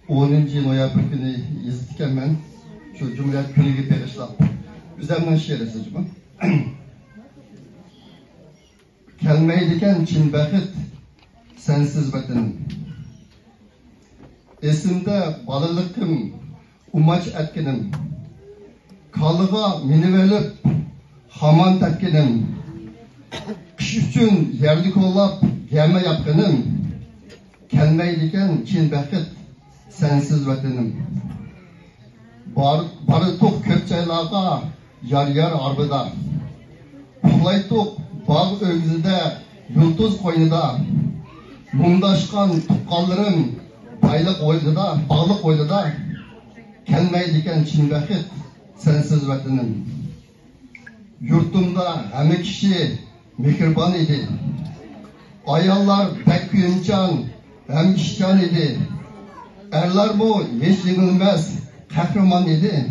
10 noyabr günü yazdıkken ben şu Cumhuriyet günüge paylaşlap. Üzerinden şiir yazıcımı. Kelmeydiken Çin bəxit sensiz vatanım. Esimde balılıkım umaç etkinim. Kalığa meni verip haman tetkinim. Kış üçün yerli kollap gelme yapkınım. Kelmeydiken Çin bəxit sensiz vatanım. Barı tok köpçeylağa yar yar arbıda. Kulay tok bağ ögüzüde yıldız koynuda. Mumdaşkan tukkallarım baylık oyluda, bağlık oyluda. Kelmeydiken Çin bəxit sensiz vatanım. Yurtumda hem kişi mihriban idi. Ayallar pek kuyumcan hem işcan idi. Erler bu hiç yenilmez kahraman idi.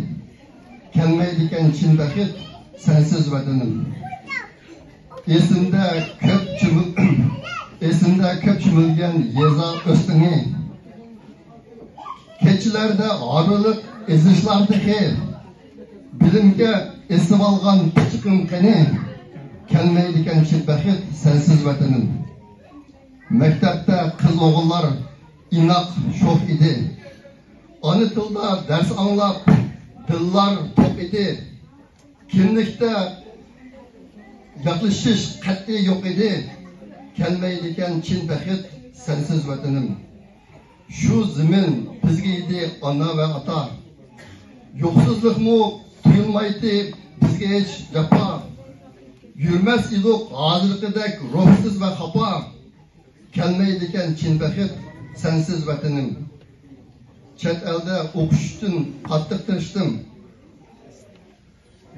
Kelmeydiken Çin bəxit sensiz vatanım. Esimde köp çümülgen yeza östüni. Keçilerde ağrılık ezişlardaki bilimge esim algan küçüküm keni. Kelmeydiken Çin bəxit sensiz vatanım. Mektepte kız oğullar inak şof idi. Anı tılda ders anlap tıllar top idi. Kimlikte yaklaşış katli yok idi. Kelmeydiken Çin bəxit sensiz vatanım. Şu zemin bizge idi ana ve ata. Yoksuzluk mu duyulmaydı bizge hiç cefa. Yürmez idik ağzılıkıdek ruhsuz ve hapa. Kelmeydiken Çin bəxit sensiz vatanım. Çet elde okuştun, kattık tırıştım.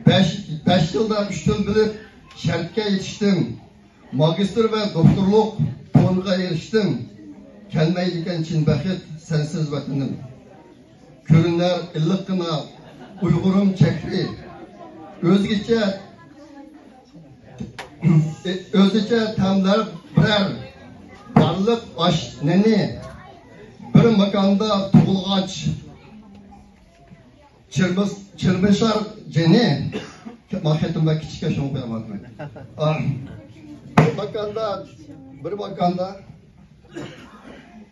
5 yılda 3 yıl bilip şertke yetiştim. Magistr ve doktorluk puanına eriştim. Kelmeydiken Çin bəxit sensiz vatanım. Körünler ıllıkına Uygurum çekri. Özgece temler birer. Varlık baş neni. Bir makanda tuğulgaç. Çırmışar ceni. Maketimde küçük yaşamı koyamadım.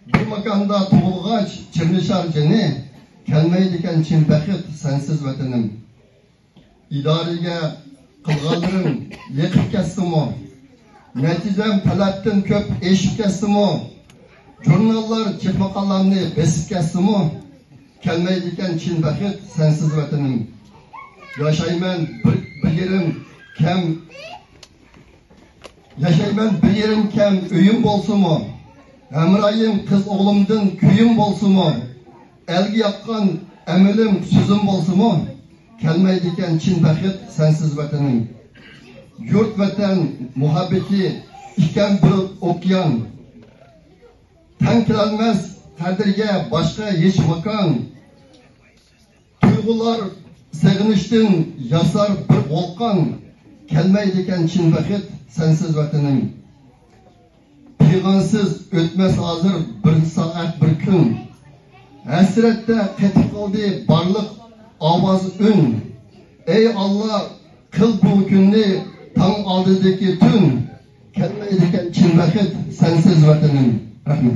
Bir makanda tuğulgaç. Çırmışar ceni. Kelmeydiken Çin bəxit sensiz vatanım. İdarige kılgalırım yekip kestim o. Neticem talattin köp eşip kestim o. Jurnallar çırpakalarını besip kestim o. Kelmeydiken Çin bəxit sensiz vatanım. Yaşayman bir yerim kem öyüm bolsun mu? Emrayım kız oğlumdun köyüm bolsun mu? Elgi yakkan emilim sözüm bolsun mu? Kelmeydiken Çin bəxit sensiz vatanım. Yurt vatan muhabbeti iken bir okyan. Tenkilenmez kadirge başka hiç makan. Duygular seviniştin yasar bir volkan. Kelmeydiken Çin bəxit sensiz vatanım. Pigansız ötmez hazır bir saat bir gün. Hasrette ketip kaldı barlık avaz ün. Ey Allah kıl bu günü tam aldıdaki tün. Kelmeydiken Çin bəxit sensiz vatanım. Rahmet.